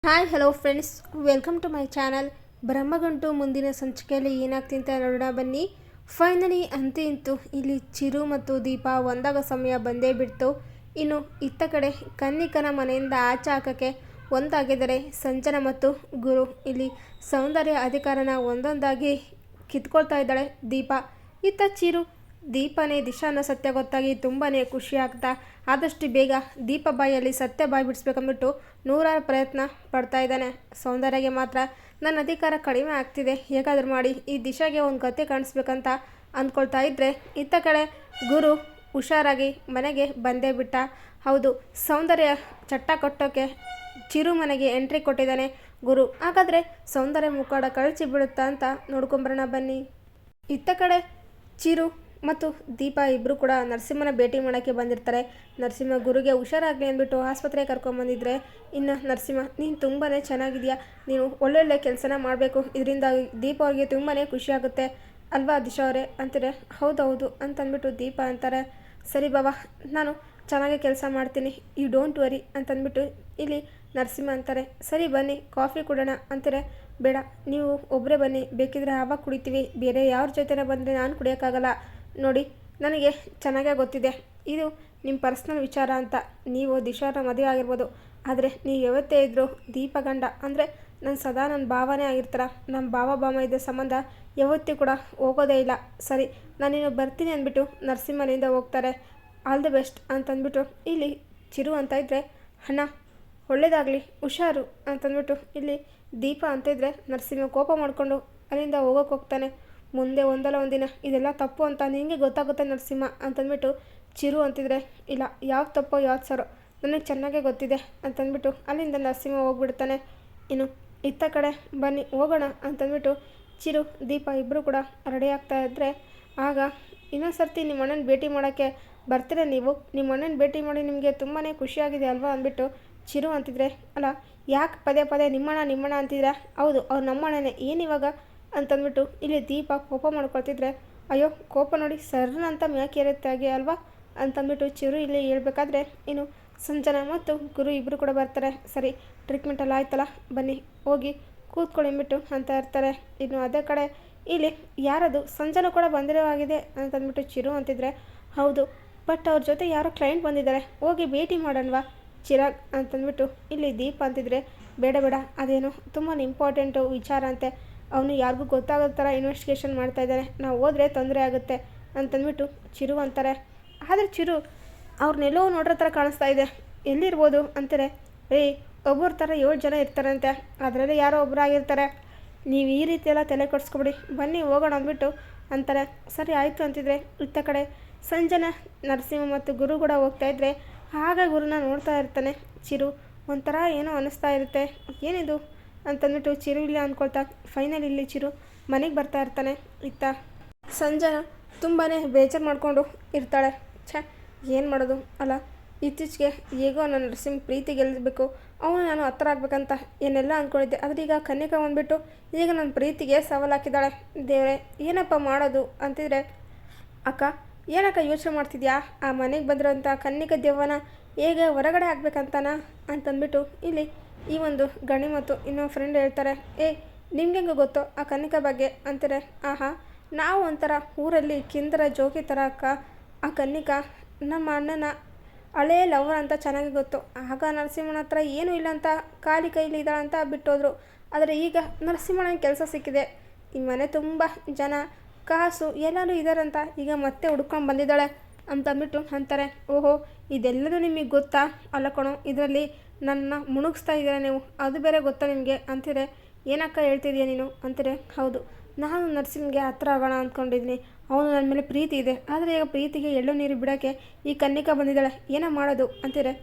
Hi hello friends, welcome to my channel. Brahmagantu ಮುಂದಿನ ಸಂಚಿಕೆಯಲ್ಲಿ ಏನಾಗ್ತಿಂತ ನೋಡೋಣ ಬನ್ನಿ. ಫೈನಲಿ ಅಂತೂ ಇಂತೂ ಇಲ್ಲಿ ಚಿರು ಮತ್ತು ದೀಪ ಒಂದಾಗ ಸಮಯ ಬಂದೇ ಬಿಡ್ತು. ಇನ್ನು ಇತ್ತ ಕಡೆ ಕನ್ನಿಕನ ಮನೆಯಿಂದ ಆಚೆ ಹಾಕೋಕ್ಕೆ ಒಂದಾಗಿದ್ದಾರೆ ಸಂಜನಾ ಮತ್ತು ಗುರು. ಇಲ್ಲಿ ಸೌಂದರ್ಯ ಅಧಿಕಾರನ ಒಂದೊಂದಾಗಿ ಕಿತ್ಕೊಳ್ತಾ ಇದ್ದಾಳೆ ದೀಪ. ಇತ್ತ ಚಿರು ದೀಪನೇ ದಿಶಾ ಅನ್ನೋ ಸತ್ಯ ಗೊತ್ತಾಗಿ ತುಂಬಾ ಖುಷಿ ಆಗ್ತಾ ಆದಷ್ಟು ಬೇಗ ದೀಪ ಬಾಯಲ್ಲಿ ಸತ್ಯ ಬಾಯಿ ಬಿಡಿಸ್ಬೇಕಂದ್ಬಿಟ್ಟು ನೂರಾರು ಪ್ರಯತ್ನ ಪಡ್ತಾ ಇದ್ದಾನೆ. ಸೌಂದರ್ಯಗೆ ಮಾತ್ರ ನನ್ನ ಅಧಿಕಾರ ಕಡಿಮೆ ಆಗ್ತಿದೆ, ಹೇಗಾದ್ರೂ ಮಾಡಿ ಈ ದಿಶಾಗೆ ಒಂದು ಗತಿ ಕಾಣಿಸ್ಬೇಕಂತ ಅಂದ್ಕೊಳ್ತಾ ಇದ್ದರೆ ಇತ್ತ ಕಡೆ ಗುರು ಹುಷಾರಾಗಿ ಮನೆಗೆ ಬಂದೇ ಬಿಟ್ಟ. ಹೌದು, ಸೌಂದರ್ಯ ಚಟ್ಟ ಕೊಟ್ಟೋಕೆ ಚಿರು ಮನೆಗೆ ಎಂಟ್ರಿ ಕೊಟ್ಟಿದ್ದಾನೆ ಗುರು. ಹಾಗಾದರೆ ಸೌಂದರ್ಯ ಮುಖಾಡ ಕಳಚಿ ಬಿಡುತ್ತಾ ಅಂತ ನೋಡ್ಕೊಂಬರೋಣ ಬನ್ನಿ. ಇತ್ತ ಕಡೆ ಚಿರು ಮತ್ತು ದೀಪ ಇಬ್ಬರು ಕೂಡ ನರಸಿಂಹನ ಭೇಟಿ ಮಾಡೋಕ್ಕೆ ಬಂದಿರ್ತಾರೆ. ನರಸಿಂಹ ಗುರುಗೆ ಹುಷಾರಾಗಲಿ ಅಂದ್ಬಿಟ್ಟು ಆಸ್ಪತ್ರೆಗೆ ಕರ್ಕೊಂಬಂದಿದ್ರೆ, ಇನ್ನು ನರಸಿಂಹ ನೀನು ತುಂಬಾ ಚೆನ್ನಾಗಿದೆಯಾ, ನೀನು ಒಳ್ಳೊಳ್ಳೆ ಕೆಲಸನ ಮಾಡಬೇಕು, ಇದರಿಂದ ದೀಪ ಅವ್ರಿಗೆ ತುಂಬಾ ಖುಷಿ ಆಗುತ್ತೆ ಅಲ್ವಾ ದಿಶಾ ಅವರೇ ಅಂತಾರೆ. ಹೌದೌದು ಅಂತಂದ್ಬಿಟ್ಟು ದೀಪ ಅಂತಾರೆ. ಸರಿ ಬಾಬಾ, ನಾನು ಚೆನ್ನಾಗಿ ಕೆಲಸ ಮಾಡ್ತೀನಿ, ಯು ಡೋಂಟ್ ವರಿ ಅಂತಂದ್ಬಿಟ್ಟು ಇಲ್ಲಿ ನರಸಿಂಹ ಅಂತಾರೆ. ಸರಿ ಬನ್ನಿ ಕಾಫಿ ಕೊಡೋಣ ಅಂತಾರೆ. ಬೇಡ, ನೀವು ಒಬ್ಬರೇ ಬನ್ನಿ, ಬೇಕಿದ್ರೆ ಆವಾಗ ಕುಡಿತೀವಿ, ಬೇರೆ ಯಾರ ಜೊತೆನೇ ಬಂದರೆ ನಾನು ಕುಡಿಯೋಕ್ಕಾಗಲ್ಲ. ನೋಡಿ, ನನಗೆ ಚೆನ್ನಾಗೇ ಗೊತ್ತಿದೆ ಇದು ನಿಮ್ಮ ಪರ್ಸ್ನಲ್ ವಿಚಾರ ಅಂತ. ನೀವು ದಿಶಾನ ಮದುವೆ ಆಗಿರ್ಬೋದು, ಆದರೆ ನೀವು ಯಾವತ್ತೇ ಇದ್ದರೂ ದೀಪ ಗಂಡ ಅಂದರೆ ನನ್ನ ಸದಾ ನನ್ನ ಭಾವನೇ ಆಗಿರ್ತಾರ. ನಮ್ಮ ಭಾವ ಇದ್ದ ಸಂಬಂಧ ಯಾವತ್ತೂ ಕೂಡ ಹೋಗೋದೇ ಇಲ್ಲ. ಸರಿ, ನಾನಿನ್ನು ಬರ್ತೀನಿ ಅಂದ್ಬಿಟ್ಟು ನರಸಿಂಹನಿಂದ ಹೋಗ್ತಾರೆ. ಆಲ್ ದಿ ಬೆಸ್ಟ್ ಅಂತಂದ್ಬಿಟ್ಟು ಇಲ್ಲಿ ಚಿರು ಅಂತ ಇದ್ದರೆ, ಅಣ್ಣ ಒಳ್ಳೇದಾಗಲಿ ಹುಷಾರು ಅಂತಂದ್ಬಿಟ್ಟು ಇಲ್ಲಿ ದೀಪ ಅಂತ ಇದ್ದರೆ ನರಸಿಂಹ ಕೋಪ ಮಾಡಿಕೊಂಡು ಅಲ್ಲಿಂದ ಹೋಗ್ತಾನೆ. ಮುಂದೆ ಒಂದಲ್ಲ ಒಂದಿನ ಇದೆಲ್ಲ ತಪ್ಪು ಅಂತ ನಿನಗೆ ಗೊತ್ತಾಗುತ್ತೆ ನರಸಿಂಹ ಅಂತಂದ್ಬಿಟ್ಟು ಚಿರು ಅಂತಿದ್ರೆ, ಇಲ್ಲ ಯಾವ ತಪ್ಪೋ ಯಾವ್ದು ಸರೋ ನನಗೆ ಚೆನ್ನಾಗೇ ಗೊತ್ತಿದೆ ಅಂತಂದ್ಬಿಟ್ಟು ಅಲ್ಲಿಂದ ನರಸಿಂಹ ಹೋಗ್ಬಿಡ್ತಾನೆ. ಇನ್ನು ಇತ್ತ ಕಡೆ ಬನ್ನಿ ಹೋಗೋಣ ಅಂತಂದ್ಬಿಟ್ಟು ಚಿರು ದೀಪ ಇಬ್ಬರು ಕೂಡ ರೆಡಿ ಆಗ್ತಾ ಇದ್ದರೆ, ಆಗ ಇನ್ನೊಂದು ಸರ್ತಿ ನಿಮ್ಮ ಅಣ್ಣನ ಭೇಟಿ ಮಾಡೋಕ್ಕೆ ಬರ್ತೀರ ನೀವು, ನಿಮ್ಮ ಅಣ್ಣನ ಭೇಟಿ ಮಾಡಿ ನಿಮಗೆ ತುಂಬಾ ಖುಷಿಯಾಗಿದೆ ಅಲ್ವಾ ಅಂದ್ಬಿಟ್ಟು ಚಿರು ಅಂತಿದ್ರೆ, ಅಲ್ಲ ಯಾಕೆ ಪದೇ ಪದೇ ನಿಮ್ಮಣ್ಣ ಅಂತಿದ್ರೆ, ಹೌದು ಅವ್ರು ನಮ್ಮಣ್ಣನೇ, ಏನಿವಾಗ ಅಂತಂದ್ಬಿಟ್ಟು ಇಲ್ಲಿ ದೀಪ ಕೋಪ ಮಾಡ್ಕೊಳ್ತಿದ್ರೆ, ಅಯ್ಯೋ ಕೋಪ ನೋಡಿ ಸರ್ನ ಅಂತ ಮ್ಯಾಕೆ ಇರುತ್ತೆ ಹಾಗೆ ಅಲ್ವಾ ಅಂತಂದ್ಬಿಟ್ಟು ಚಿರು ಇಲ್ಲಿ ಹೇಳ್ಬೇಕಾದ್ರೆ, ಇನ್ನು ಸಂಜನಾ ಮತ್ತು ಗುರು ಇಬ್ಬರು ಕೂಡ ಬರ್ತಾರೆ. ಸರಿ, ಟ್ರೀಟ್ಮೆಂಟ್ ಎಲ್ಲ ಆಯ್ತಲ್ಲ, ಬನ್ನಿ ಹೋಗಿ ಕೂತ್ಕೊಳ್ಳಿ ಅಂದ್ಬಿಟ್ಟು ಅಂತ ಇರ್ತಾರೆ. ಇನ್ನು ಅದೇ ಕಡೆ ಇಲ್ಲಿ ಯಾರದು ಸಂಜನಾ ಕೂಡ ಬಂದಿರೋ ಆಗಿದೆ ಅಂತಂದ್ಬಿಟ್ಟು ಚಿರು ಅಂತಿದ್ರೆ, ಹೌದು ಬಟ್ ಅವ್ರ ಜೊತೆ ಯಾರೋ ಕ್ಲೈಂಟ್ ಬಂದಿದ್ದಾರೆ, ಹೋಗಿ ಭೇಟಿ ಮಾಡೋಣವಾ ಚಿರಾಗ್ ಅಂತಂದ್ಬಿಟ್ಟು ಇಲ್ಲಿ ದೀಪ ಅಂತಿದ್ರೆ, ಬೇಡ ಬೇಡ ಅದೇನು ತುಂಬಾ ಇಂಪಾರ್ಟೆಂಟು ವಿಚಾರ ಅಂತೆ, ಅವನು ಯಾರಿಗೂ ಗೊತ್ತಾಗೋ ಥರ ಇನ್ವೆಸ್ಟಿಗೇಷನ್ ಮಾಡ್ತಾಯಿದ್ದಾನೆ, ನಾವು ಹೋದರೆ ತೊಂದರೆ ಆಗುತ್ತೆ ಅಂತಂದ್ಬಿಟ್ಟು ಚಿರು ಅಂತಾರೆ. ಆದರೆ ಚಿರು ಅವ್ರನ್ನೆಲ್ಲೋ ನೋಡ್ರೋ ಥರ ಕಾಣಿಸ್ತಾ ಇದೆ, ಎಲ್ಲಿರ್ಬೋದು ಅಂತಾರೆ. ಒಬ್ಬರ ಥರ 7 ಜನ ಇರ್ತಾರಂತೆ, ಅದರಲ್ಲಿ ಯಾರೋ ಒಬ್ಬರಾಗಿರ್ತಾರೆ, ನೀವು ಈ ರೀತಿ ಎಲ್ಲ ತಲೆ ಕೊಡಿಸ್ಕೊಬಿಡಿ, ಬನ್ನಿ ಹೋಗೋಣ ಅಂದ್ಬಿಟ್ಟು ಅಂತಾರೆ. ಸರಿ ಆಯಿತು ಅಂತಿದ್ರೆ ಇತ್ತ ಕಡೆ ಸಂಜನಾ ನರಸಿಂಹ ಮತ್ತು ಗುರು ಕೂಡ ಹೋಗ್ತಾಯಿದ್ರೆ, ಆಗ ಗುರುನ ನೋಡ್ತಾ ಇರ್ತಾನೆ ಚಿರು. ಒಂಥರ ಏನೋ ಅನ್ನಿಸ್ತಾ ಇರುತ್ತೆ, ಏನಿದು ಅಂತಂದ್ಬಿಟ್ಟು ಚಿರು ಇಲ್ಲ ಅಂದ್ಕೊಳ್ತಾ ಫೈನಲ್ ಇಲ್ಲಿ ಚಿರು ಮನೆಗೆ ಬರ್ತಾ ಇರ್ತಾನೆ. ಇತ್ತ ಸಂಜನಾ ತುಂಬಾ ಬೇಜಾರು ಮಾಡಿಕೊಂಡು ಇರ್ತಾಳೆ. ಏನು ಮಾಡೋದು ಅಲ್ಲ, ಇತ್ತೀಚೆಗೆ ಹೇಗೋ ನನ್ನ ನರಸಿಂಹ ಪ್ರೀತಿ ಗೆಲ್ಲಬೇಕು, ಅವನು ನಾನು ಹತ್ರ ಆಗ್ಬೇಕಂತ ಏನೆಲ್ಲ ಅಂದ್ಕೊಂಡಿದ್ದೆ, ಆದರೆ ಈಗ ಕನ್ನಿಕಾ ಬಂದುಬಿಟ್ಟು ಈಗ ನನ್ನ ಪ್ರೀತಿಗೆ ಸವಾಲು ಹಾಕಿದ್ದಾಳೆ. ದೇವರೇ ಏನಪ್ಪ ಮಾಡೋದು ಅಂತಿದ್ರೆ, ಅಕ್ಕ ಏನಕ್ಕ ಯೋಚನೆ ಮಾಡ್ತಿದ್ಯಾ, ಆ ಮನೆಗೆ ಬಂದಿರೋಂಥ ಕನ್ನಿಕಾ ದೆವ್ವನ ಹೇಗೆ ಹೊರಗಡೆ ಆಗ್ಬೇಕಂತಾನ ಅಂತಂದ್ಬಿಟ್ಟು ಇಲ್ಲಿ ಈ ಒಂದು ಗಣಿ ಮತ್ತು ಇನ್ನೊಂದು ಫ್ರೆಂಡ್ ಹೇಳ್ತಾರೆ. ನಿಮ್ಗೆ ಹೆಂಗೆ ಗೊತ್ತು ಆ ಕನ್ನಿಕಾ ಬಗ್ಗೆ ಅಂತಾರೆ. ಆಹಾ, ನಾವು ಒಂಥರ ಊರಲ್ಲಿ ಕಿಂದರ ಜೋಗಿ ಥರ ಅಕ್ಕ, ಆ ಕನ್ನಿಕಾ ನಮ್ಮ ಅಣ್ಣನ ಹಳೇ ಲವರ್ ಅಂತ ಚೆನ್ನಾಗಿ ಗೊತ್ತು. ಆಗ ನರಸಿಂಹನ ಹತ್ರ ಏನೂ ಇಲ್ಲ ಅಂತ ಖಾಲಿ ಕೈಲಿ ಇದ್ದಾಳಂತ ಬಿಟ್ಟೋದ್ರು, ಆದರೆ ಈಗ ನರಸಿಂಹನ ಕೆಲಸ ಸಿಕ್ಕಿದೆ, ಈ ಮನೆ ತುಂಬ ಜನ ಕಾಸು ಎಲ್ಲರೂ ಇದ್ದಾರಂತ ಈಗ ಮತ್ತೆ ಹುಡ್ಕೊಂಡು ಬಂದಿದ್ದಾಳೆ ಅಂತಂದ್ಬಿಟ್ಟು ಅಂತಾರೆ. ಓಹೋ, ಇದೆಲ್ಲರೂ ನಿಮಗೆ ಗೊತ್ತಾ? ಅಲ್ಲ ಕಣೋ, ಇದರಲ್ಲಿ ನನ್ನ ಮುಣುಗಿಸ್ತಾ ಇದ್ದೀರ ನೀವು, ಅದು ಬೇರೆ ಗೊತ್ತಾ ನಿಮಗೆ ಅಂತಿದ್ರೆ, ಏನಕ್ಕ ಹೇಳ್ತಿದ್ದೀಯ ನೀನು ಅಂತಾರೆ. ಹೌದು, ನಾನು ನರಸಿಂಹಗೆ ಹತ್ರ ಆಗೋಣ ಅಂದ್ಕೊಂಡಿದ್ದೀನಿ, ಅವನು ನನ್ನ ಮೇಲೆ ಪ್ರೀತಿ ಇದೆ, ಆದರೆ ಈಗ ಪ್ರೀತಿಗೆ ಎಳ್ಳು ನೀರು ಬಿಡೋಕ್ಕೆ ಈ ಕನ್ನಿಕಾ ಬಂದಿದ್ದಾಳೆ, ಏನೋ ಮಾಡೋದು ಅಂತಿದ್ರೆ,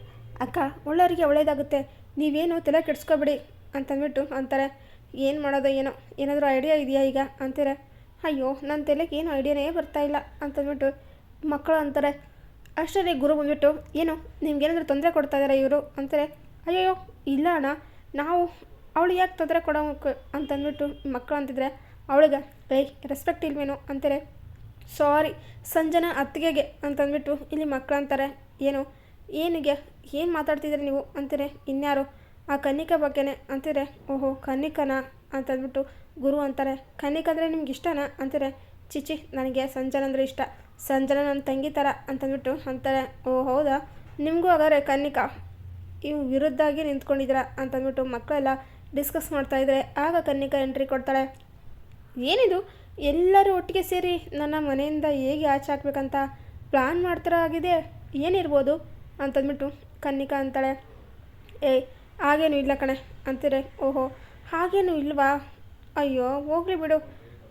ಅಕ್ಕ ಒಳ್ಳೆಯವರಿಗೆ ಒಳ್ಳೇದಾಗುತ್ತೆ, ನೀವೇನು ತಲೆ ಕೆಡಿಸ್ಕೊಬೇಡಿ ಅಂತಂದ್ಬಿಟ್ಟು ಅಂತಾರೆ. ಏನು ಮಾಡೋದು ಏನೋ, ಏನಾದರೂ ಐಡಿಯಾ ಇದೆಯಾ ಈಗ ಅಂತಾರೆ. ಅಯ್ಯೋ ನನ್ನ ತಲೆಗೆ ಏನು ಐಡಿಯಾನೇ ಬರ್ತಾಯಿಲ್ಲ ಅಂತಂದ್ಬಿಟ್ಟು ಮಕ್ಕಳು ಅಂತಾರೆ. ಅಷ್ಟರಲ್ಲಿ ಗುರು ಬಂದ್ಬಿಟ್ಟು, ಏನು ನಿಮ್ಗೇನಾದರೂ ತೊಂದರೆ ಕೊಡ್ತಾ ಇದ್ದಾರೆ ಇವರು ಅಂತಾರೆ. ಅಯ್ಯೋ ಇಲ್ಲ ಅಣ್ಣ, ನಾವು ಅವಳು ಯಾಕೆ ತೊಂದರೆ ಕೊಡೋಕೆ ಅಂತಂದ್ಬಿಟ್ಟು ಮಕ್ಕಳು ಅಂತಿದ್ರೆ, ಅವಳಿಗೆ ರೆಸ್ಪೆಕ್ಟ್ ಇಲ್ವೇನು ಅಂತಾರೆ. ಸಾರಿ ಸಂಜನಾ ಅತ್ತಿಗೆಗೆ ಅಂತಂದ್ಬಿಟ್ಟು ಇಲ್ಲಿ ಮಕ್ಕಳು ಅಂತಾರೆ. ಏನು ಏನಿಗೆ ಏನು ಮಾತಾಡ್ತಿದ್ದೀರಿ ನೀವು ಅಂತಾರೆ. ಇನ್ಯಾರು ಆ ಕನ್ನಿಕಾ ಬಗ್ಗೆನೇ ಅಂತೀರೆ. ಓಹೋ ಕನ್ನಿಕನ ಅಂತಂದ್ಬಿಟ್ಟು ಗುರು ಅಂತಾರೆ. ಕನ್ನಿಕಂದರೆ ನಿಮ್ಗೆ ಇಷ್ಟನಾ ಅಂತಾರೆ. ಚಿಚಿ ನನಗೆ ಸಂಜನಾ ಅಂದರೆ ಇಷ್ಟ, ಸಂಜನಾ ನನ್ನ ತಂಗಿ ಥರ ಅಂತಂದ್ಬಿಟ್ಟು ಅಂತಾರೆ. ಓ ಹೌದಾ, ನಿಮಗೂ ಹಾಗಾದ್ರೆ ಕನ್ನಿಕಾ ಇವು ವಿರುದ್ಧಾಗಿ ನಿಂತ್ಕೊಂಡಿದ್ದೀರಾ ಅಂತಂದ್ಬಿಟ್ಟು ಮಕ್ಕಳೆಲ್ಲ ಡಿಸ್ಕಸ್ ಮಾಡ್ತಾಯಿದ್ರೆ ಆಗ ಕನ್ನಿಕಾ ಎಂಟ್ರಿ ಕೊಡ್ತಾಳೆ. ಏನಿದು ಎಲ್ಲರೂ ಒಟ್ಟಿಗೆ ಸೇರಿ ನನ್ನ ಮನೆಯಿಂದ ಹೇಗೆ ಆಚೆ ಹಾಕ್ಬೇಕಂತ ಪ್ಲ್ಯಾನ್ ಮಾಡ್ತಾರ ಆಗಿದೆ, ಏನಿರ್ಬೋದು ಅಂತಂದ್ಬಿಟ್ಟು ಕನ್ನಿಕಾ ಅಂತಾಳೆ. ಏಯ್ ಹಾಗೇನು ಇಲ್ಲ ಕಣೆ ಅಂತೀರೆ. ಓಹೋ ಹಾಗೇನು ಇಲ್ವಾ, ಅಯ್ಯೋ ಹೋಗ್ಲಿ ಬಿಡು,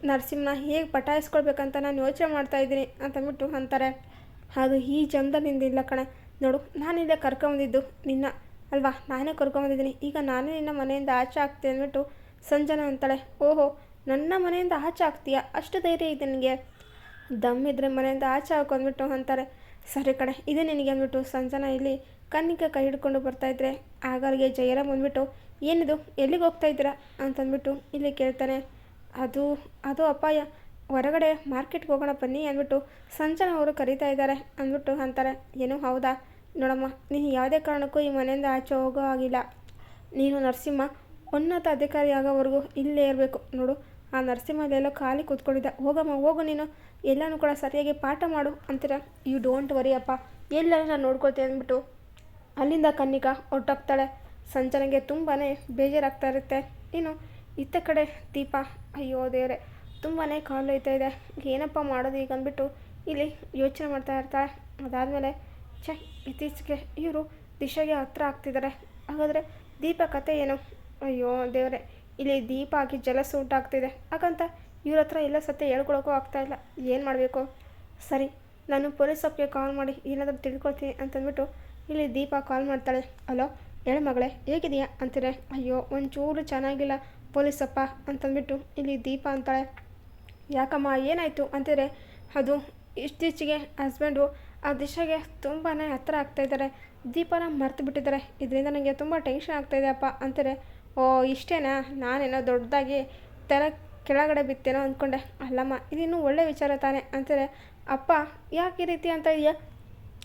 ನರಸಿಂಹನ ಹೇಗೆ ಪಟಾಯಿಸ್ಕೊಳ್ಬೇಕಂತ ನಾನು ಯೋಚನೆ ಮಾಡ್ತಾಯಿದ್ದೀನಿ ಅಂತಂದ್ಬಿಟ್ಟು ಅಂತಾರೆ. ಅದು ಈ ಜನ್ಮದಲ್ಲಿ ಇಲ್ಲ ಕಣೆ, ನೋಡು ನಾನಿಲ್ಲೇ ಕರ್ಕೊಂಬಂದಿದ್ದು ನಿನ್ನ ಅಲ್ವಾ, ನಾನೇ ಕರ್ಕೊಂಬಂದಿದ್ದೀನಿ, ಈಗ ನಾನೇ ನಿನ್ನ ಮನೆಯಿಂದ ಆಚೆ ಹಾಕ್ತೀನಿ ಅಂದ್ಬಿಟ್ಟು ಸಂಜನಾ ಅಂತಾಳೆ. ಓಹೋ ನನ್ನ ಮನೆಯಿಂದ ಆಚೆ ಹಾಕ್ತೀಯಾ, ಅಷ್ಟು ಧೈರ್ಯ ಇದೆ ನನಗೆ, ದಮ್ಮಿದ್ರೆ ಮನೆಯಿಂದ ಆಚೆ ಹಾಕೊಂಡ್ಬಿಟ್ಟು ಅಂತಾರೆ. ಸರಿ ಕಣೆ ಇದೆ ನಿನಗೆ ಅಂದ್ಬಿಟ್ಟು ಸಂಜನಾ ಇಲ್ಲಿ ಕನ್ನಿಕಾ ಕೈ ಹಿಡ್ಕೊಂಡು ಬರ್ತಾಯಿದ್ರೆ ಆಗಾರಿಗೆ ಜಯರಾಮ್ ಬಂದ್ಬಿಟ್ಟು ಏನಿದು ಎಲ್ಲಿಗೆ ಹೋಗ್ತಾ ಇದ್ದೀರಾ ಅಂತಂದ್ಬಿಟ್ಟು ಇಲ್ಲಿ ಕೇಳ್ತಾನೆ. ಅದು ಅದು ಅಪ್ಪಾಯ ಹೊರಗಡೆ ಮಾರ್ಕೆಟ್ಗೆ ಹೋಗೋಣ ಬನ್ನಿ ಅಂದ್ಬಿಟ್ಟು ಸಂಜನಾ ಅವರು ಕರೀತಾ ಇದ್ದಾರೆ ಅಂದ್ಬಿಟ್ಟು ಅಂತಾರೆ. ಏನು ಹೌದಾ, ನೋಡಮ್ಮ ನೀನು ಯಾವುದೇ ಕಾರಣಕ್ಕೂ ಈ ಮನೆಯಿಂದ ಆಚೆ ಹೋಗೋ ಆಗಿಲ್ಲ, ನೀನು ನರಸಿಂಹ ಉನ್ನತ ಅಧಿಕಾರಿ ಆಗೋವರೆಗೂ ಇಲ್ಲೇ ಇರಬೇಕು. ನೋಡು ಆ ನರಸಿಂಹ ಎಲ್ಲೋ ಖಾಲಿ ಕೂತ್ಕೊಂಡಿದ್ದ, ಹೋಗಮ್ಮ ಹೋಗು, ನೀನು ಎಲ್ಲನೂ ಕೂಡ ಸರಿಯಾಗಿ ಪಾಠ ಮಾಡು ಅಂತೀರ. ಯು ಡೋಂಟ್ ವರಿ ಅಪ್ಪ, ಎಲ್ಲರೂ ನಾನು ನೋಡ್ಕೊಳ್ತೀನಿ ಅಂದ್ಬಿಟ್ಟು ಅಲ್ಲಿಂದ ಕನ್ನಿಕಾ ಹೊರಟೋಗ್ತಾಳೆ. ಸಂಜನೆಗೆ ತುಂಬಾ ಬೇಜಾರಾಗ್ತಾ ಇರುತ್ತೆ. ಇನ್ನು ಇತ್ತ ಕಡೆ ದೀಪ, ಅಯ್ಯೋ ದೇವರೇ ತುಂಬಾ ಕಾಲು ಹೋಯ್ತಾ ಇದೆ, ಏನಪ್ಪ ಮಾಡೋದು ಈಗ ಅಂದ್ಬಿಟ್ಟು ಇಲ್ಲಿ ಯೋಚನೆ ಮಾಡ್ತಾ ಇರ್ತಾಳೆ. ಅದಾದಮೇಲೆ ಇತ್ತೀಚೆಗೆ ಇವರು ದಿಶೆಗೆ ಹತ್ರ ಆಗ್ತಿದ್ದಾರೆ, ಹಾಗಾದರೆ ದೀಪ ಕತೆ ಏನು, ಅಯ್ಯೋ ದೇವರೇ ಇಲ್ಲಿ ದೀಪ ಆಗಿ ಜಲಸು ಉಂಟಾಗ್ತಿದೆ, ಹಾಗಂತ ಇವ್ರ ಹತ್ರ ಎಲ್ಲ ಸತ್ಯ ಹೇಳ್ಕೊಳಕ್ಕೂ ಆಗ್ತಾಯಿಲ್ಲ, ಏನು ಮಾಡಬೇಕು. ಸರಿ ನಾನು ಪೊಲೀಸ್ ಅಪ್ಗೆ ಕಾಲ್ ಮಾಡಿ ಏನಾದರೂ ತಿಳ್ಕೊಳ್ತೀನಿ ಅಂತಂದ್ಬಿಟ್ಟು ಇಲ್ಲಿ ದೀಪ ಕಾಲ್ ಮಾಡ್ತಾಳೆ. ಹಲೋ ಹೇಳು ಮಗಳೇ ಹೇಗಿದೆಯಾ ಅಂತೀರೆ. ಅಯ್ಯೋ ಒಂಚೂರು ಚೆನ್ನಾಗಿಲ್ಲ ಪೊಲೀಸಪ್ಪ ಅಂತಂದ್ಬಿಟ್ಟು ಇಲ್ಲಿ ದೀಪ ಅಂತಾಳೆ. ಯಾಕಮ್ಮ ಏನಾಯಿತು ಅಂತೀರೆ. ಅದು ಇತ್ತೀಚೆಗೆ ಹಸ್ಬೆಂಡು ಆ ದಿಶೆಗೆ ತುಂಬಾ ಹತ್ತಿರ ಆಗ್ತಾಯಿದ್ದಾರೆ, ದೀಪನ ಮರ್ತು ಬಿಟ್ಟಿದ್ದಾರೆ, ಇದರಿಂದ ನನಗೆ ತುಂಬ ಟೆನ್ಷನ್ ಆಗ್ತಾಯಿದೆ ಅಪ್ಪ ಅಂತಾರೆ. ಓ ಇಷ್ಟೇನಾ, ನಾನೇನೋ ದೊಡ್ಡದಾಗಿ ತಲೆ ಕೆಳಗಡೆ ಬಿತ್ತೇನೋ ಅಂದ್ಕೊಂಡೆ, ಅಲ್ಲಮ್ಮ ಇದಿನ್ನೂ ಒಳ್ಳೆ ವಿಚಾರ ತಾನೆ ಅಂತಾರೆ. ಅಪ್ಪ ಯಾಕೆ ಈ ರೀತಿ ಅಂತ ಇದೆಯಾ,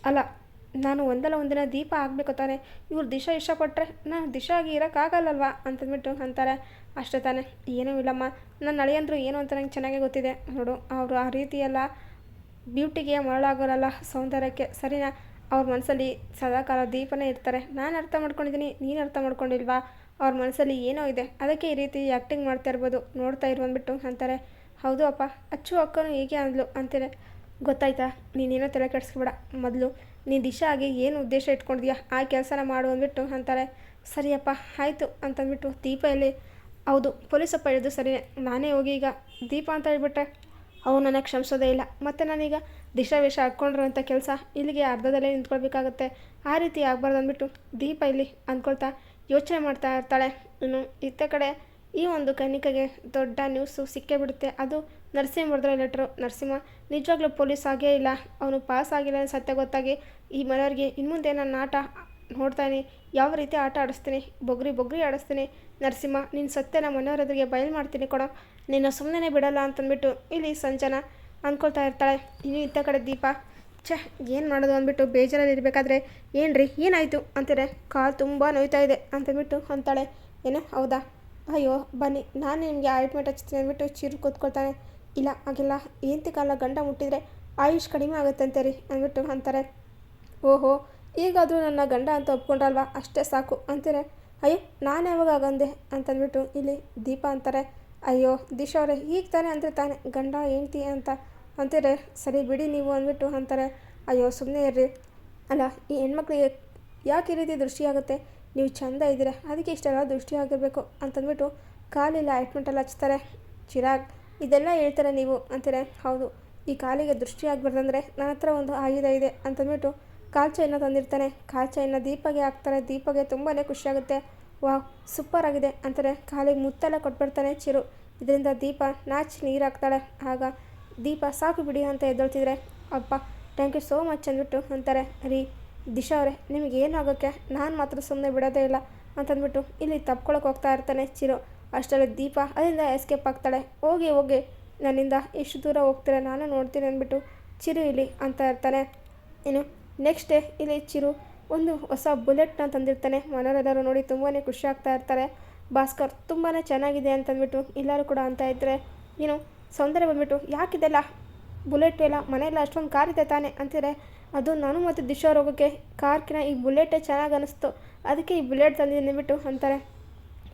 ಅಲ್ಲ ನಾನು ಒಂದಲ್ಲ ಒಂದಿನ ದೀಪ ಆಗಬೇಕು ತಾನೆ, ಇವ್ರು ದಿಶಾ ಇಷ್ಟಪಟ್ಟರೆ ನಾನು ದಿಶಾ ಆಗಿ ಇರೋಕ್ಕಾಗಲ್ಲಲ್ವಾ ಅಂತಂದ್ಬಿಟ್ಟು ಅಂತಾರೆ. ಅಷ್ಟೇ ತಾನೆ, ಏನೂ ಇಲ್ಲಮ್ಮ, ನನ್ನ ಅಳಿಯಂದ್ರು ಏನು ಅಂತ ನಂಗೆ ಚೆನ್ನಾಗೇ ಗೊತ್ತಿದೆ, ನೋಡು ಅವರು ಆ ರೀತಿಯೆಲ್ಲ ಬ್ಯೂಟಿಗೆ ಮರಳಾಗೋರಲ್ಲ, ಸೌಂದರ್ಯಕ್ಕೆ, ಸರಿನಾ, ಅವ್ರ ಮನಸ್ಸಲ್ಲಿ ಸದಾಕಾಲ ದೀಪನೇ ಇರ್ತಾರೆ, ನಾನು ಅರ್ಥ ಮಾಡ್ಕೊಂಡಿದ್ದೀನಿ, ನೀನು ಅರ್ಥ ಮಾಡ್ಕೊಂಡಿಲ್ವಾ, ಅವ್ರ ಮನಸ್ಸಲ್ಲಿ ಏನೋ ಇದೆ, ಅದಕ್ಕೆ ಈ ರೀತಿ ಆ್ಯಕ್ಟಿಂಗ್ ಮಾಡ್ತಾ ಇರ್ಬೋದು, ನೋಡ್ತಾ ಇರು ಅಂದ್ಬಿಟ್ಟು ಅಂತಾರೆ. ಹೌದು ಅಪ್ಪ, ಅಚ್ಚು ಅಕ್ಕನೂ ಹೀಗೆ ಅಂದ್ಲು ಅಂತಾರೆ. ಗೊತ್ತಾಯ್ತಾ, ನೀನೇನೋ ತಲೆ ಕೆಡಿಸ್ಕೊಬೇಡ, ಮೊದಲು ನೀನು ದಿಶಾ ಆಗಿ ಏನು ಉದ್ದೇಶ ಇಟ್ಕೊಂಡಿದ್ಯಾ ಆ ಕೆಲಸನ ಮಾಡು ಅಂದ್ಬಿಟ್ಟು ಅಂತಾರೆ. ಸರಿಯಪ್ಪ ಆಯಿತು ಅಂತಂದ್ಬಿಟ್ಟು ದೀಪ ಎಲ್ಲಿ, ಹೌದು ಪೊಲೀಸಪ್ಪ ಹೇಳಿದ್ದು ಸರಿಯೇ, ನಾನೇ ಹೋಗಿ ಈಗ ದೀಪ ಅಂತ ಹೇಳ್ಬಿಟ್ರೆ ಅವ್ರು ನನಗೆ ಕ್ಷಮಿಸೋದೇ ಇಲ್ಲ, ಮತ್ತು ನಾನೀಗ ದಿಶಾ ವೇಷ ಹಾಕ್ಕೊಂಡಿರೋಂಥ ಕೆಲಸ ಇಲ್ಲಿಗೆ ಅರ್ಧದಲ್ಲೇ ನಿಂತ್ಕೊಳ್ಬೇಕಾಗತ್ತೆ, ಆ ರೀತಿ ಆಗಬಾರ್ದು ಅಂದ್ಬಿಟ್ಟು ದೀಪ ಇಲ್ಲಿ ಅಂದ್ಕೊಳ್ತಾ ಯೋಚನೆ ಮಾಡ್ತಾ ಇರ್ತಾಳೆ. ಇನ್ನು ಇತ್ತ ಕಡೆ ಈ ಒಂದು ಕನ್ನಿಕೆಗೆ ದೊಡ್ಡ ನ್ಯೂಸು ಸಿಕ್ಕೇ ಬಿಡುತ್ತೆ. ಅದು ನರಸಿಂಹ ಬರೆದಿರೋ ಲೆಟ್ರು. ನರಸಿಂಹ ನಿಜವಾಗ್ಲೂ ಪೊಲೀಸ್ ಆಗೇ ಇಲ್ಲ, ಅವನು ಪಾಸ್ ಆಗಿಲ್ಲ ಅಂತ ಸತ್ಯ ಗೊತ್ತಾಗಿ ಈ ಮನೆಯವ್ರಿಗೆ ಇನ್ಮುಂದೆ ನನ್ನ ಆಟ ನೋಡ್ತಾನೆ, ಯಾವ ರೀತಿ ಆಟ ಆಡಿಸ್ತೀನಿ, ಬೊಗ್ರಿ ಆಡಿಸ್ತೀನಿ, ನರಸಿಂಹ ನಿನ್ನ ಸತ್ಯನ ಮನೆಯವರೆದುರಿಗೆ ಬಯಲು ಮಾಡ್ತೀನಿ ಕೊಡೋ, ನಿನ್ನ ಸುಮ್ಮನೆ ಬಿಡಲ್ಲ ಅಂತಂದ್ಬಿಟ್ಟು ಇಲ್ಲಿ ಸಂಜನಾ ಅಂದ್ಕೊಳ್ತಾ ಇರ್ತಾಳೆ. ಇನ್ನು ಇತ್ತ ಕಡೆ ದೀಪ, ಏನು ಮಾಡೋದು ಅಂದ್ಬಿಟ್ಟು ಬೇಜಾರಲ್ಲಿ ಇರಬೇಕಾದ್ರೆ ಏನ್ರಿ ಏನಾಯಿತು ಅಂತಾರೆ. ಕಾಲು ತುಂಬ ನೋಯ್ತಾ ಇದೆ ಅಂತಂದ್ಬಿಟ್ಟು ಅಂತಾಳೆ. ಏನು ಹೌದಾ, ಅಯ್ಯೋ ಬನ್ನಿ ನಾನು ನಿಮಗೆ ಆಯಿಂಟ್ಮೆಂಟ್ ಹಚ್ತೀನಿ ಅಂದ್ಬಿಟ್ಟು ಚಿರು ಕೂತ್ಕೊಳ್ತಾನೆ. ಇಲ್ಲ ಹಾಗೆಲ್ಲ ಏಂತಿ ಕಾಲ ಗಂಡ ಮುಟ್ಟಿದರೆ ಆಯುಷ್ ಕಡಿಮೆ ಆಗುತ್ತಂತೆ ರೀ ಅಂದ್ಬಿಟ್ಟು ಅಂತಾರೆ. ಓಹೋ ಈಗಾದರೂ ನನ್ನ ಗಂಡ ಅಂತ ಒಪ್ಕೊಂಡ್ರಲ್ವಾ, ಅಷ್ಟೇ ಸಾಕು ಅಂತಾರೆ. ಅಯ್ಯೋ ನಾನು ಯಾವಾಗ ಆಗಂದೆ ಅಂತಂದ್ಬಿಟ್ಟು ಇಲ್ಲಿ ದೀಪ ಅಂತಾರೆ. ಅಯ್ಯೋ ದಿಶಾ ಅವರೇ ಈಗ ತಾನೇ ಅಂದರೆ ತಾನೇ ಗಂಡ ಹೆಂಡ್ತಿ ಅಂತ ಅಂತೀರೆ, ಸರಿ ಬಿಡಿ ನೀವು ಅಂದ್ಬಿಟ್ಟು ಅಂತಾರೆ. ಅಯ್ಯೋ ಸುಮ್ಮನೆ ಇರ್ರಿ, ಅಲ್ಲ ಈ ಹೆಣ್ಮಕ್ಳಿಗೆ ಯಾಕೆ ಈ ರೀತಿ ದೃಷ್ಟಿಯಾಗುತ್ತೆ, ನೀವು ಚೆಂದ ಇದ್ದೀರಾ ಅದಕ್ಕೆ ಇಷ್ಟೆಲ್ಲ ದೃಷ್ಟಿ ಆಗಿರಬೇಕು ಅಂತಂದ್ಬಿಟ್ಟು ಕಾಲಿಲ್ಲ ಆಯಿಂಟ್ಮೆಂಟೆಲ್ಲ ಹಚ್ತಾರೆ. ಚಿರಾಗ್ ಇದೆಲ್ಲ ಹೇಳ್ತಾರೆ ನೀವು ಅಂತೀರೆ. ಹೌದು ಈ ಕಾಲಿಗೆ ದೃಷ್ಟಿ ಆಗಬಾರ್ದಂದ್ರೆ ನನ್ನ ಹತ್ರ ಒಂದು ಆಯುಧ ಇದೆ ಅಂತಂದ್ಬಿಟ್ಟು ಕಾಲು ಚೈನ ತಂದಿರ್ತಾನೆ. ಕಾಲು ಚೈನ ದೀಪಗೆ ಹಾಕ್ತಾರೆ. ದೀಪಗೆ ತುಂಬಾ ಖುಷಿಯಾಗುತ್ತೆ. ವಾವ್ ಸೂಪರ್ ಆಗಿದೆ ಅಂತಾರೆ. ಕಾಲಿಗೆ ಮುತ್ತೆಲ್ಲ ಕೊಟ್ಬಿಡ್ತಾನೆ ಚಿರು. ಇದರಿಂದ ದೀಪ ನಾಚಿ ನೀರು ಹಾಕ್ತಾಳೆ. ಆಗ ದೀಪ ಸಾಕು ಬಿಡಿ ಅಂತ ಎದ್ದೊಳ್ತಿದ್ರೆ, ಅಪ್ಪ ಥ್ಯಾಂಕ್ ಯು ಸೋ ಮಚ್ ಅಂದ್ಬಿಟ್ಟು ಅಂತಾರೆ. ರೀ ದಿಶಾ ಅವರೇ ನಿಮಗೆ ಏನಾಗೋಕ್ಕೆ ನಾನು ಮಾತ್ರ ಸುಮ್ಮನೆ ಬಿಡೋದೇ ಇಲ್ಲ ಅಂತಂದ್ಬಿಟ್ಟು ಇಲ್ಲಿ ತಪ್ಕೊಳಕ್ಕೆ ಹೋಗ್ತಾ ಇರ್ತಾನೆ ಚಿರು. ಅಷ್ಟರಲ್ಲಿ ದೀಪ ಅದರಿಂದ ಎಸ್ಕೇಪ್ ಆಗ್ತಾಳೆ. ಹೋಗಿ ಹೋಗಿ ನನ್ನಿಂದ ಎಷ್ಟು ದೂರ ಹೋಗ್ತೀರ ನಾನು ನೋಡ್ತೀನಿ ಅಂದ್ಬಿಟ್ಟು ಚಿರು ಇಲ್ಲಿ ಅಂತ ಇರ್ತಾನೆ. ಇನ್ನು ನೆಕ್ಸ್ಟ್ ಡೇ ಇಲ್ಲಿ ಚಿರು ಒಂದು ಹೊಸ ಬುಲೆಟ್ನ ತಂದಿರ್ತಾನೆ. ಮನೆಯವರೆಲ್ಲರೂ ನೋಡಿ ತುಂಬಾ ಖುಷಿ ಆಗ್ತಾ ಇರ್ತಾರೆ. ಭಾಸ್ಕರ್ ತುಂಬಾ ಚೆನ್ನಾಗಿದೆ ಅಂತಂದ್ಬಿಟ್ಟು ಎಲ್ಲರೂ ಕೂಡ ಅಂತ ಇದ್ದರೆ, ಏನು ಸೌಂದರ್ಯ ಬಂದ್ಬಿಟ್ಟು ಯಾಕಿದೆಲ್ಲ ಬುಲೆಟ್ ಎಲ್ಲ ಮನೆಯಲ್ಲ ಅಷ್ಟೊಂದು ಕಾರ್ ಇದೆ ತಾನೆ ಅಂತಿದ್ರೆ, ಅದು ನಾನು ಮತ್ತು ದಿಶಾ ಹೋಗೋಕ್ಕೆ ಕಾರ್ಕಿನ ಈ ಬುಲೆಟೇ ಚೆನ್ನಾಗಿ ಅನ್ನಿಸ್ತು, ಅದಕ್ಕೆ ಈ ಬುಲೆಟ್ ತಂದಿದ್ದೀನಿ ಅಂದ್ಬಿಟ್ಟು ಅಂತಾರೆ.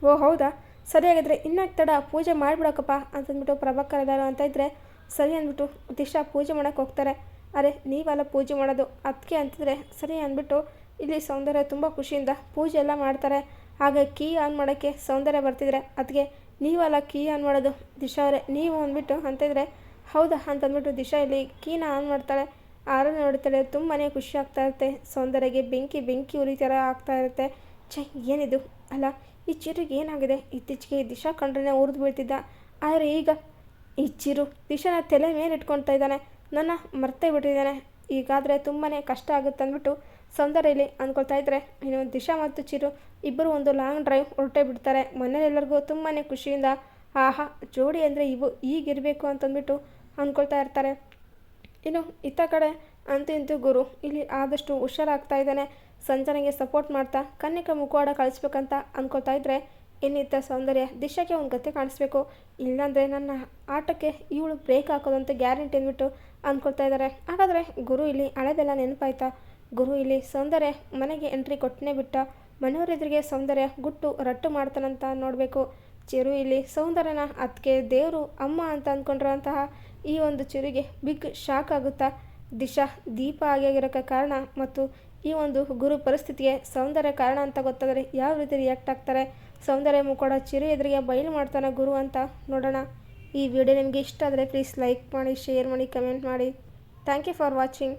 ಓ ಹೌದಾ, ಸರಿಯಾಗಿದ್ರೆ ಇನ್ನಾಕೆ ತಡ, ಪೂಜೆ ಮಾಡಿಬಿಡೋಕಪ್ಪ ಅಂತಂದ್ಬಿಟ್ಟು ಪ್ರಭಾಕರ್ ಎಲ್ಲರೂ ಅಂತ ಇದ್ದರೆ, ಸರಿ ಅಂದ್ಬಿಟ್ಟು ದಿಶಾ ಪೂಜೆ ಮಾಡೋಕ್ಕೆ ಹೋಗ್ತಾರೆ. ಅರೆ ನೀವೆಲ್ಲ ಪೂಜೆ ಮಾಡೋದು ಅದಕ್ಕೆ ಅಂತಿದ್ರೆ ಸರಿ ಅಂದ್ಬಿಟ್ಟು ಇಲ್ಲಿ ಸೌಂದರ್ಯ ತುಂಬ ಖುಷಿಯಿಂದ ಪೂಜೆ ಎಲ್ಲ ಮಾಡ್ತಾರೆ. ಹಾಗೆ ಕೀ ಆನ್ ಮಾಡೋಕ್ಕೆ ಸೌಂದರ್ಯ ಬರ್ತಿದ್ರೆ, ಅದಕ್ಕೆ ನೀವಲ್ಲ ಕೀ ಆನ್ ಮಾಡೋದು ದಿಶಾ ಅವರೇ ನೀವು ಅಂದ್ಬಿಟ್ಟು ಅಂತಿದ್ರೆ, ಹೌದಾ ಅಂತಂದ್ಬಿಟ್ಟು ದಿಶಾ ಇಲ್ಲಿ ಕೀನ ಆನ್ ಮಾಡ್ತಾಳೆ. ಆರನ್ನು ನೋಡ್ತಾಳೆ. ತುಂಬಾ ಖುಷಿ ಆಗ್ತಾ ಇರುತ್ತೆ. ಸೌಂದರ್ಯಗೆ ಬೆಂಕಿ ಉರಿ ಥರ ಆಗ್ತಾ ಇರುತ್ತೆ. ಛೇ ಏನಿದು ಅಲ್ಲ, ಈ ಚಿರುಗೆ ಏನಾಗಿದೆ? ಇತ್ತೀಚೆಗೆ ದಿಶಾ ಕಂಡ್ರೆ ಉರಿದು ಬೀಳ್ತಿದ್ದ, ಆದರೆ ಈಗ ಈ ಚಿರು ದಿಶಾನ ತಲೆ ಮೇಲೆ ಇಟ್ಕೊಳ್ತಾ ಇದ್ದಾನೆ, ನನ್ನ ಮರ್ತೇ ಬಿಟ್ಟಿದ್ದಾನೆ, ಈಗಾದರೆ ತುಂಬಾ ಕಷ್ಟ ಆಗುತ್ತೆ ಅಂದ್ಬಿಟ್ಟು ಸೌಂದರ್ಯ ಇಲ್ಲಿ ಅಂದ್ಕೊಳ್ತಾ ಇದ್ದರೆ, ಇನ್ನು ದಿಶಾ ಮತ್ತು ಚಿರು ಇಬ್ಬರು ಒಂದು ಲಾಂಗ್ ಡ್ರೈವ್ ಹೊರಟೇ ಬಿಡ್ತಾರೆ. ಮನೆಯೆಲ್ಲರಿಗೂ ತುಂಬಾ ಖುಷಿಯಿಂದ ಆಹಾ ಜೋಡಿ ಅಂದರೆ ಇವು ಈಗಿರಬೇಕು ಅಂತಂದ್ಬಿಟ್ಟು ಅಂದ್ಕೊಳ್ತಾ ಇರ್ತಾರೆ. ಇನ್ನು ಇತ್ತ ಕಡೆ ಅಂತೂ ಇಂತೂ ಗುರು ಇಲ್ಲಿ ಆದಷ್ಟು ಹುಷಾರಾಗ್ತಾ ಇದ್ದಾನೆ. ಸಂಜನೆಗೆ ಸಪೋರ್ಟ್ ಮಾಡ್ತಾ ಕನ್ನಿಕಾ ಮುಖವಾಡ ಕಳಿಸ್ಬೇಕಂತ ಅಂದ್ಕೊಳ್ತಾ ಇದ್ದರೆ, ಇನ್ನಿತ್ತ ಸೌಂದರ್ಯ ದಿಶಾಕ್ಕೆ ಒಂದು ಗತಿ ಕಾಣಿಸ್ಬೇಕು, ಇಲ್ಲಾಂದರೆ ನನ್ನ ಆಟಕ್ಕೆ ಇವಳು ಬ್ರೇಕ್ ಹಾಕೋದಂತ ಗ್ಯಾರಂಟಿ ಅಂದ್ಬಿಟ್ಟು ಅಂದ್ಕೊಳ್ತಾ ಇದ್ದಾರೆ. ಹಾಗಾದರೆ ಗುರು ಇಲ್ಲಿ ಹಳೆದೆಲ್ಲ ನೆನಪಾಯ್ತಾ? ಗುರು ಇಲ್ಲಿ ಸೌಂದರ್ಯ ಮನೆಗೆ ಎಂಟ್ರಿ ಕೊಟ್ಟನೇ ಬಿಟ್ಟ, ಮನೆಯವರೆದುರಿಗೆ ಸೌಂದರ್ಯ ಗುಟ್ಟು ರಟ್ಟು ಮಾಡ್ತಾನಂತ ನೋಡಬೇಕು. ಚಿರು ಇಲ್ಲಿ ಸೌಂದರ್ಯನ ಅದಕ್ಕೆ ದೇವರು ಅಮ್ಮ ಅಂತ ಅಂದ್ಕೊಂಡಿರೋಂತಹ ಈ ಒಂದು ಚಿರುಗೆ ಬಿಗ್ ಶಾಕ್ ಆಗುತ್ತಾ? ದಿಶಾ ದೀಪ ಆಗಿರೋಕ್ಕೆ ಕಾರಣ ಮತ್ತು ಈ ಒಂದು ಗುರು ಪರಿಸ್ಥಿತಿಗೆ ಸೌಂದರ್ಯ ಕಾರಣ ಅಂತ ಗೊತ್ತಾದರೆ ಯಾವ ರೀತಿ ರಿಯಾಕ್ಟ್ ಆಗ್ತಾರೆ? ಸೌಂದರ್ಯ ಮುಖೋಡ ಚಿರು ಎದುರಿಗೆ ಬಯಲು ಮಾಡ್ತಾನೆ ಗುರು ಅಂತ ನೋಡೋಣ. ಈ ವಿಡಿಯೋ ನಿಮಗೆ ಇಷ್ಟ ಆದರೆ ಪ್ಲೀಸ್ ಲೈಕ್ ಮಾಡಿ, ಶೇರ್ ಮಾಡಿ, ಕಮೆಂಟ್ ಮಾಡಿ. Thank you for watching.